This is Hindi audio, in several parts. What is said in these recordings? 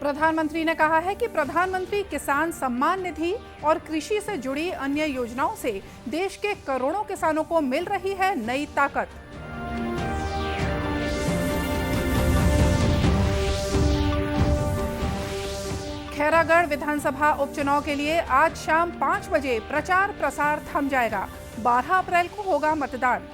प्रधानमंत्री ने कहा है कि प्रधानमंत्री किसान सम्मान निधि और कृषि से जुड़ी अन्य योजनाओं से देश के करोड़ों किसानों को मिल रही है नई ताकत। खैरागढ़ विधानसभा उपचुनाव के लिए आज शाम 5 बजे प्रचार प्रसार थम जाएगा। 12 अप्रैल को होगा मतदान।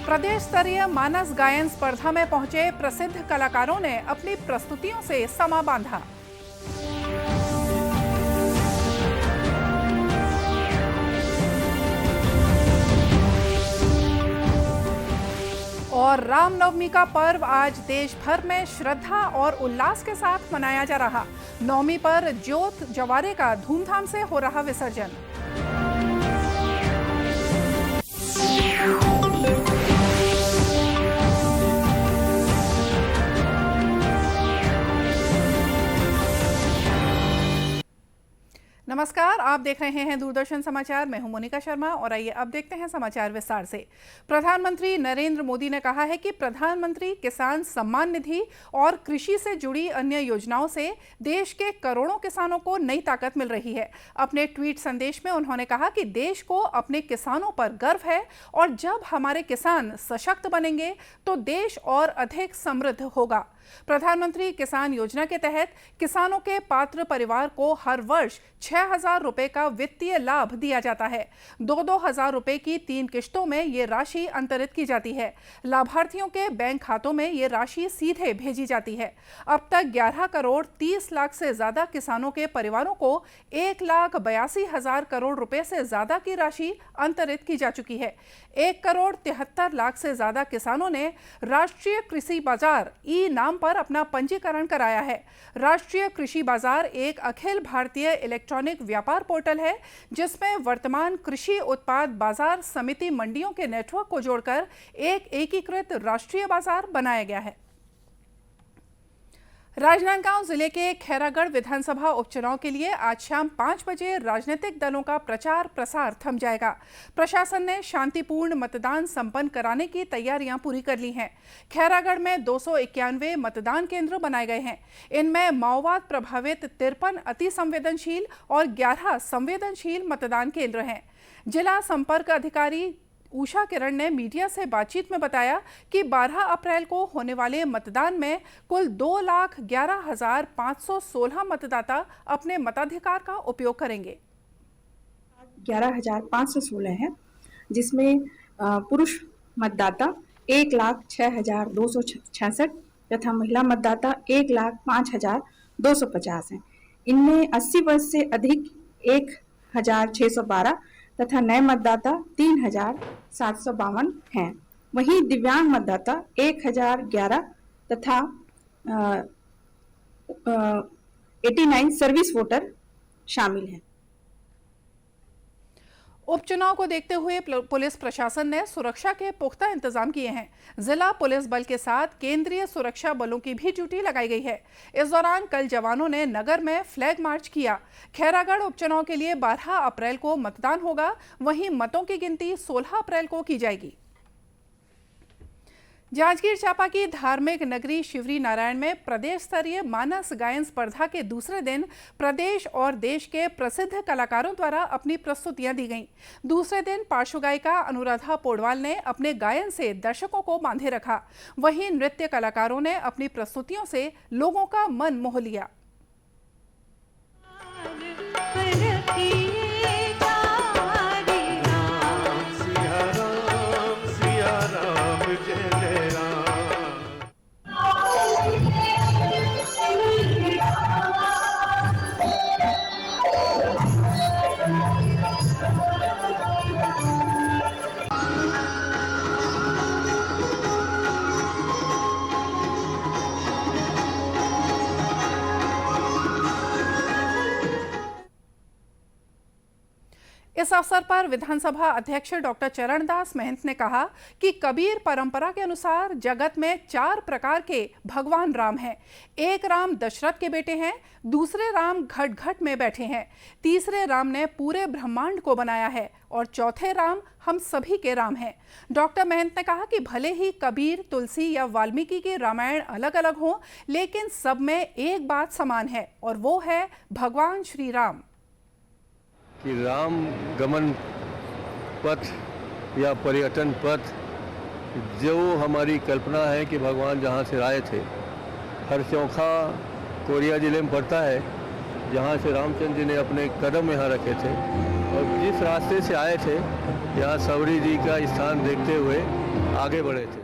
प्रदेश स्तरीय मानस गायन स्पर्धा में पहुंचे प्रसिद्ध कलाकारों ने अपनी प्रस्तुतियों से समा बांधा। और रामनवमी का पर्व आज देश भर में श्रद्धा और उल्लास के साथ मनाया जा रहा। नवमी पर ज्योत जवारे का धूमधाम से हो रहा विसर्जन। नमस्कार, आप देख रहे हैं दूरदर्शन समाचार। मैं हूं मोनिका शर्मा और आइए अब देखते हैं समाचार विस्तार से। प्रधानमंत्री नरेंद्र मोदी ने कहा है कि प्रधानमंत्री किसान सम्मान निधि और कृषि से जुड़ी अन्य योजनाओं से देश के करोड़ों किसानों को नई ताकत मिल रही है। अपने ट्वीट संदेश में उन्होंने कहा कि देश को अपने किसानों पर गर्व है और जब हमारे किसान सशक्त बनेंगे तो देश और अधिक समृद्ध होगा। प्रधानमंत्री किसान योजना के तहत किसानों के पात्र परिवार को हर वर्ष 6,000 रुपए का वित्तीय लाभ दिया जाता है। 2-2 हजार रुपए की 3 किश्तों में ये राशि अंतरित की जाती है। लाभार्थियों के बैंक खातों में ये राशि सीधे भेजी जाती है। अब तक 11 करोड़ 30 लाख से ज्यादा किसानों के परिवारों को 1,82,000 करोड़ रुपए से ज्यादा की राशि अंतरित की जा चुकी है। 1 करोड़ 73 लाख से ज्यादा किसानों ने राष्ट्रीय कृषि बाजार ई नाम पर अपना पंजीकरण कराया है। राष्ट्रीय कृषि बाजार एक अखिल भारतीय इलेक्ट्रॉनिक व्यापार पोर्टल है जिसमें वर्तमान कृषि उत्पाद बाजार समिति मंडियों के नेटवर्क को जोड़कर एक एकीकृत राष्ट्रीय बाजार बनाया गया है। राजनांदगांव जिले के खैरागढ़ विधानसभा उपचुनाव के लिए आज शाम 5 बजे राजनीतिक दलों का प्रचार प्रसार थम जाएगा। प्रशासन ने शांतिपूर्ण मतदान संपन्न कराने की तैयारियां पूरी कर ली हैं। खैरागढ़ में 291 मतदान केंद्र बनाए गए हैं। इनमें माओवाद प्रभावित 53 अति संवेदनशील और 11 संवेदनशील मतदान केंद्र हैं। जिला संपर्क अधिकारी उषा किरण ने मीडिया से बातचीत में बताया कि 12 अप्रैल को होने वाले मतदान में कुल 2,11,516 मतदाता अपने मताधिकार का उपयोग करेंगे। 11,516 है, जिसमें पुरुष मतदाता 1,06,266 तथा महिला मतदाता 1,05,250 हैं। इनमें 80 वर्ष से अधिक 1,612 तथा नए मतदाता 3,752 हैं। वहीं दिव्यांग मतदाता 1,011 तथा 89 सर्विस वोटर शामिल हैं। उपचुनाव को देखते हुए पुलिस प्रशासन ने सुरक्षा के पुख्ता इंतजाम किए हैं। जिला पुलिस बल के साथ केंद्रीय सुरक्षा बलों की भी ड्यूटी लगाई गई है। इस दौरान कल जवानों ने नगर में फ्लैग मार्च किया। खैरागढ़ उपचुनाव के लिए 12 अप्रैल को मतदान होगा, वहीं मतों की गिनती 16 अप्रैल को की जाएगी। जांजगीर चांपा की धार्मिक नगरी शिवरी नारायण में प्रदेश स्तरीय मानस गायन स्पर्धा के दूसरे दिन प्रदेश और देश के प्रसिद्ध कलाकारों द्वारा अपनी प्रस्तुतियां दी गईं। दूसरे दिन पार्श्व गायिका अनुराधा पौडवाल ने अपने गायन से दर्शकों को बांधे रखा। वहीं नृत्य कलाकारों ने अपनी प्रस्तुतियों से लोगों का मन मोह लिया। इस अवसर पर विधानसभा अध्यक्ष डॉक्टर चरणदास महंत ने कहा कि कबीर परंपरा के अनुसार जगत में 4 प्रकार के भगवान राम हैं। एक राम दशरथ के बेटे हैं, दूसरे राम घट घट में बैठे हैं, तीसरे राम ने पूरे ब्रह्मांड को बनाया है और चौथे राम हम सभी के राम हैं। डॉक्टर महंत ने कहा कि भले ही कबीर, तुलसी या वाल्मीकि के रामायण अलग अलग हों, लेकिन सब में एक बात समान है और वो है भगवान श्री राम। कि राम गमन पथ या पर्यटन पथ जो हमारी कल्पना है कि भगवान जहाँ से आए थे, हरचौखा कोरिया जिले में पड़ता है, जहाँ से रामचंद्र जी ने अपने कदम यहाँ रखे थे और जिस रास्ते से आए थे यहाँ सवरी जी का स्थान देखते हुए आगे बढ़े थे।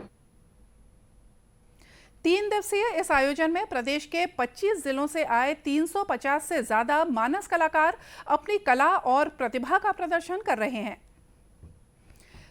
3 दिवसीय इस आयोजन में प्रदेश के 25 जिलों से आए 350 से ज्यादा मानस कलाकार अपनी कला और प्रतिभा का प्रदर्शन कर रहे हैं।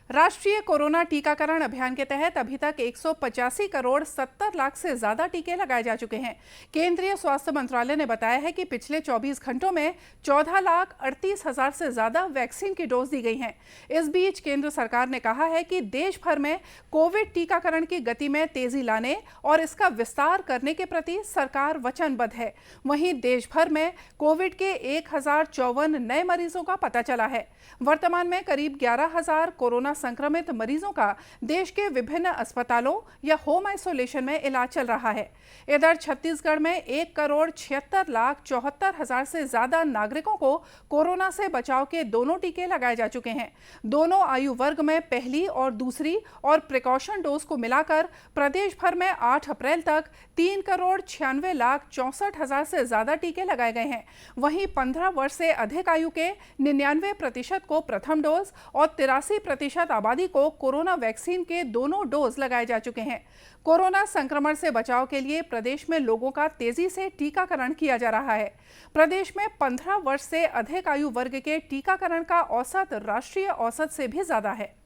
राष्ट्रीय कोरोना टीकाकरण अभियान के तहत अभी तक 185 करोड़ 70 लाख से ज्यादा टीके लगाए जा चुके हैं। केंद्रीय स्वास्थ्य मंत्रालय ने बताया है कि पिछले 24 घंटों में 14,38,000 से ज्यादा वैक्सीन की डोज दी गई हैं। इस बीच केंद्र सरकार ने कहा है कि देश भर में कोविड टीकाकरण की गति में तेजी लाने और इसका विस्तार करने के प्रति सरकार वचनबद्ध है। वहीं देश भर में कोविड के 1054 नए मरीजों का पता चला है। वर्तमान में करीब 11,000 कोरोना संक्रमित मरीजों का देश के विभिन्न अस्पतालों या होम आइसोलेशन में इलाज चल रहा है। इधर छत्तीसगढ़ में 1,76,74,000 से ज्यादा नागरिकों को कोरोना से बचाव के दोनों टीके लगाए जा चुके हैं। दोनों आयु वर्ग में पहली और दूसरी और प्रिकॉशन डोज को मिलाकर प्रदेश भर में 8 अप्रैल तक 3,96,64,000 से ज्यादा टीके लगाए गए हैं। वहीं 15 वर्ष से अधिक आयु के 99% को प्रथम डोज और 83% आबादी को कोरोना वैक्सीन के दोनों डोज लगाए जा चुके हैं। कोरोना संक्रमण से बचाव के लिए प्रदेश में लोगों का तेजी से टीकाकरण किया जा रहा है। प्रदेश में 15 वर्ष से अधिक आयु वर्ग के टीकाकरण का औसत राष्ट्रीय औसत से भी ज्यादा है।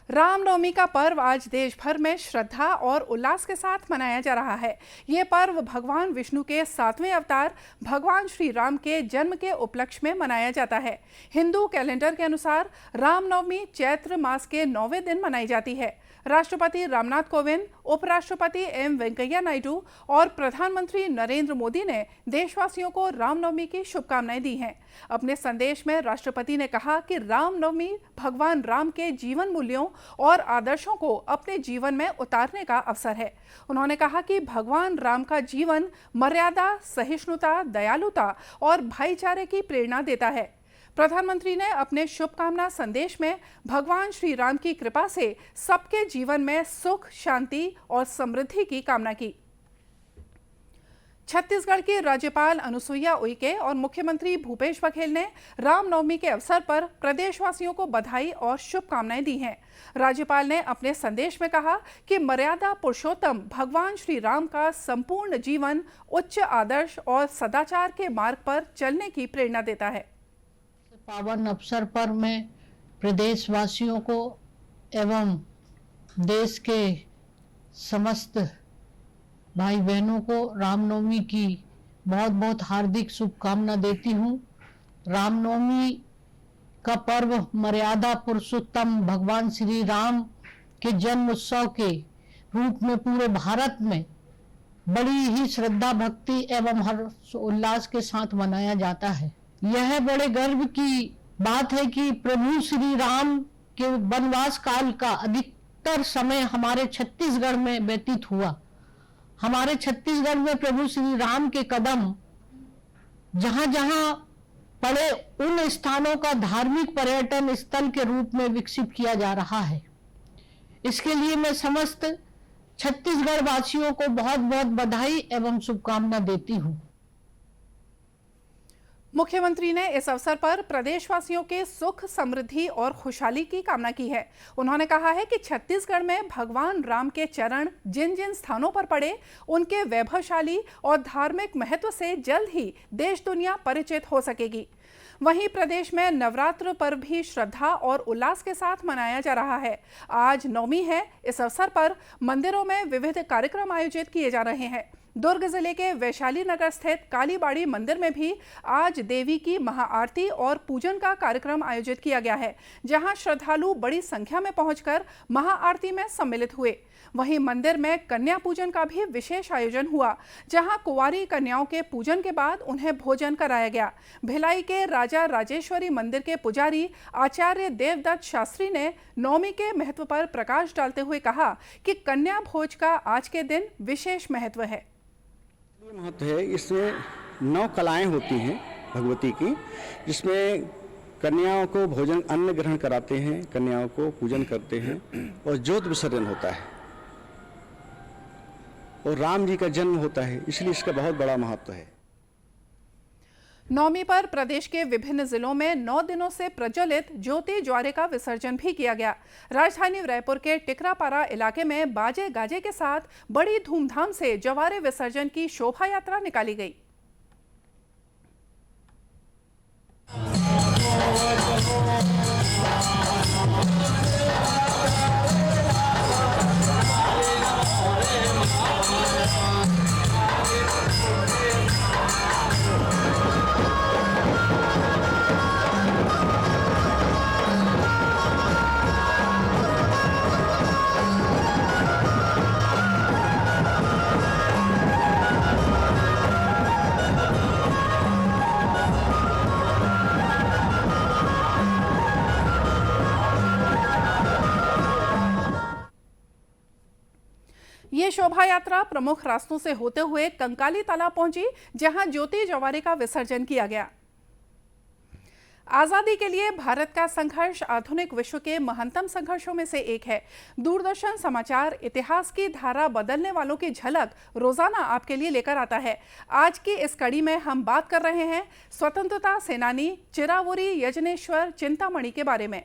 रामनवमी का पर्व आज देश भर में श्रद्धा और उल्लास के साथ मनाया जा रहा है। ये पर्व भगवान विष्णु के 7वें अवतार भगवान श्री राम के जन्म के उपलक्ष्य में मनाया जाता है। हिंदू कैलेंडर के अनुसार रामनवमी चैत्र मास के 9वें दिन मनाई जाती है। राष्ट्रपति रामनाथ कोविंद, उपराष्ट्रपति एम वेंकैया नायडू और प्रधानमंत्री नरेंद्र मोदी ने देशवासियों को रामनवमी की शुभकामनाएं दी हैं। अपने संदेश में राष्ट्रपति ने कहा कि रामनवमी भगवान राम के जीवन मूल्यों और आदर्शों को अपने जीवन में उतारने का अवसर है। उन्होंने कहा कि भगवान राम का जीवन मर्यादा, सहिष्णुता, दयालुता और भाईचारे की प्रेरणा देता है। प्रधानमंत्री ने अपने शुभकामना संदेश में भगवान श्री राम की कृपा से सबके जीवन में सुख, शांति और समृद्धि की कामना की। छत्तीसगढ़ की राज्यपाल अनुसुईया उइके और मुख्यमंत्री भूपेश बघेल ने रामनवमी के अवसर पर प्रदेशवासियों को बधाई और शुभकामनाएं दी हैं। राज्यपाल ने अपने संदेश में कहा कि मर्यादा पुरुषोत्तम भगवान श्री राम का संपूर्ण जीवन उच्च आदर्श और सदाचार के मार्ग पर चलने की प्रेरणा देता है। पावन अवसर पर मैं प्रदेशवासियों को एवं देश के समस्त भाई बहनों को रामनवमी की बहुत बहुत हार्दिक शुभकामना देती हूँ। रामनवमी का पर्व मर्यादा पुरुषोत्तम भगवान श्री राम के जन्म उत्सव के रूप में पूरे भारत में बड़ी ही श्रद्धा, भक्ति एवं हर्ष उल्लास के साथ मनाया जाता है। यह बड़े गर्व की बात है कि प्रभु श्री राम के वनवास काल का अधिकतर समय हमारे छत्तीसगढ़ में व्यतीत हुआ। हमारे छत्तीसगढ़ में प्रभु श्री राम के कदम जहां जहां पड़े उन स्थानों का धार्मिक पर्यटन स्थल के रूप में विकसित किया जा रहा है। इसके लिए मैं समस्त छत्तीसगढ़ वासियों को बहुत बहुत बधाई एवं शुभकामना देती हूँ। मुख्यमंत्री ने इस अवसर पर प्रदेशवासियों के सुख, समृद्धि और खुशहाली की कामना की है। उन्होंने कहा है कि छत्तीसगढ़ में भगवान राम के चरण जिन जिन स्थानों पर पड़े, उनके वैभवशाली और धार्मिक महत्व से जल्द ही देश दुनिया परिचित हो सकेगी। वहीं प्रदेश में नवरात्र पर्व भी श्रद्धा और उल्लास के साथ मनाया जा रहा है। आज नवमी है। इस अवसर पर मंदिरों में विविध कार्यक्रम आयोजित किए जा रहे हैं। दुर्ग जिले के वैशाली नगर स्थित कालीबाड़ी मंदिर में भी आज देवी की महाआरती और पूजन का कार्यक्रम आयोजित किया गया है, जहां श्रद्धालु बड़ी संख्या में पहुंचकर महाआरती में सम्मिलित हुए। वहीं मंदिर में कन्या पूजन का भी विशेष आयोजन हुआ, जहां कुंवारी कन्याओं के पूजन के बाद उन्हें भोजन कराया गया। भिलाई के राजा राजेश्वरी मंदिर के पुजारी आचार्य देवदत्त शास्त्री ने नवमी के महत्व पर प्रकाश डालते हुए कहा कि कन्या भोज का आज के दिन विशेष महत्व है। महत्व है, इसमें 9 कलाएं होती हैं भगवती की, जिसमें कन्याओं को भोजन अन्न ग्रहण कराते हैं, कन्याओं को पूजन करते हैं और ज्योत विसर्जन होता है और राम जी का जन्म होता है, इसलिए इसका बहुत बड़ा महत्व है। नवमी पर प्रदेश के विभिन्न जिलों में 9 दिनों से प्रज्वलित ज्योति ज्वारे का विसर्जन भी किया गया। राजधानी रायपुर के टिकरापारा इलाके में बाजे गाजे के साथ बड़ी धूमधाम से ज्वारे विसर्जन की शोभा यात्रा निकाली गई। ये शोभा यात्रा प्रमुख रास्तों से होते हुए कंकाली तालाब पहुंची, जहां ज्योति ज्वारे का विसर्जन किया गया। आजादी के लिए भारत का संघर्ष आधुनिक विश्व के महानतम संघर्षों में से एक है। दूरदर्शन समाचार इतिहास की धारा बदलने वालों की झलक रोजाना आपके लिए लेकर आता है। आज की इस कड़ी में हम बात कर रहे हैं स्वतंत्रता सेनानी चिरावुरी यजनेश्वर चिंतामणि के बारे में।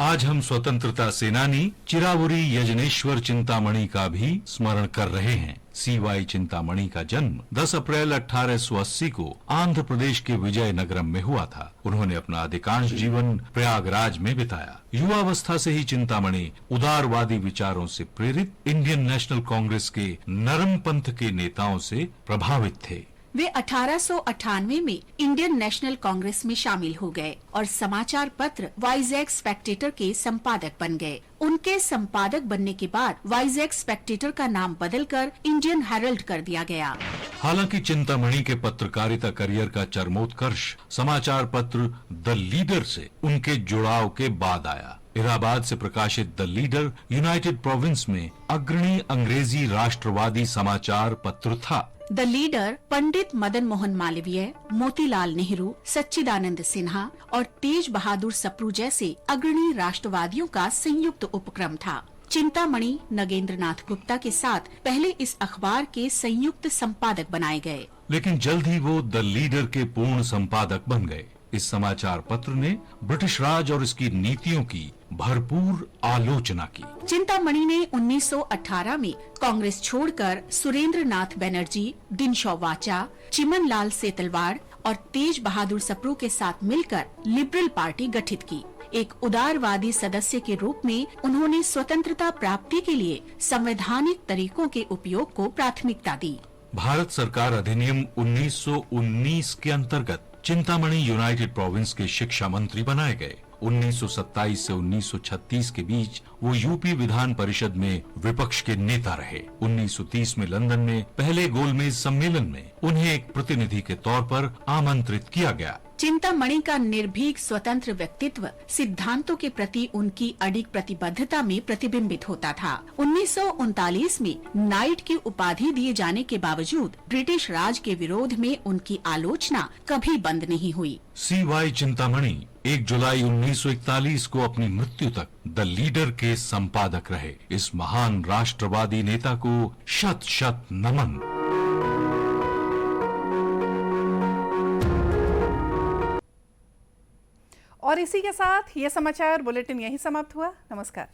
आज हम स्वतंत्रता सेनानी चिरावुरी यजनेश्वर चिंतामणि का भी स्मरण कर रहे हैं। सीवाई चिंतामणि का जन्म 10 अप्रैल 1880 को आंध्र प्रदेश के विजयनगरम में हुआ था। उन्होंने अपना अधिकांश जीवन प्रयागराज में बिताया। युवावस्था से ही चिंतामणि उदारवादी विचारों से प्रेरित इंडियन नेशनल कांग्रेस के नरम पंथ के नेताओं से प्रभावित थे। वे 1898 में इंडियन नेशनल कांग्रेस में शामिल हो गए और समाचार पत्र वाइजैक स्पेक्टेटर के संपादक बन गए। उनके संपादक बनने के बाद वाइजैक स्पेक्टेटर का नाम बदलकर इंडियन हेरल्ड कर दिया गया। हालांकि चिंतामणि के पत्रकारिता करियर का चरमोत्कर्ष समाचार पत्र द लीडर से उनके जुड़ाव के बाद आया। इलाहाबाद से प्रकाशित द लीडर यूनाइटेड प्रोविंस में अग्रणी अंग्रेजी राष्ट्रवादी समाचार पत्र था। द लीडर पंडित मदन मोहन मालवीय, मोतीलाल नेहरू, सच्चिदानंद सिन्हा और तेज बहादुर सप्रू जैसे अग्रणी राष्ट्रवादियों का संयुक्त उपक्रम था। चिंतामणि नगेंद्र नाथ गुप्ता के साथ पहले इस अखबार के संयुक्त संपादक बनाए गए, लेकिन जल्द ही वो द लीडर के पूर्ण संपादक बन गए। इस समाचार पत्र ने ब्रिटिश राज और इसकी नीतियों की भरपूर आलोचना की। चिंतामणि ने 1918 में कांग्रेस छोड़कर सुरेंद्र नाथ बनर्जी, दिनशॉ वाचा, चिमन लाल सेतलवाड़ और तेज बहादुर सप्रू के साथ मिलकर लिबरल पार्टी गठित की। एक उदारवादी सदस्य के रूप में उन्होंने स्वतंत्रता प्राप्ति के लिए संवैधानिक तरीकों के उपयोग को प्राथमिकता दी। भारत सरकार अधिनियम 1919 के अंतर्गत चिंतामणि यूनाइटेड प्रोविंस के शिक्षा मंत्री बनाए गए। 1927 से 1936 के बीच वो यूपी विधान परिषद में विपक्ष के नेता रहे। 1930 में लंदन में पहले गोलमेज सम्मेलन में उन्हें एक प्रतिनिधि के तौर पर आमंत्रित किया गया। चिंतामणि का निर्भीक स्वतंत्र व्यक्तित्व सिद्धांतों के प्रति उनकी अडिग प्रतिबद्धता में प्रतिबिंबित होता था। 1939 में नाइट की उपाधि दिए जाने के बावजूद ब्रिटिश राज के विरोध में उनकी आलोचना कभी बंद नहीं हुई। सीवाई चिंतामणि 1 जुलाई 1941 को अपनी मृत्यु तक द लीडर के संपादक रहे। इस महान राष्ट्रवादी नेता को शत शत नमन। और इसी के साथ ये समाचार बुलेटिन यहीं समाप्त हुआ। नमस्कार।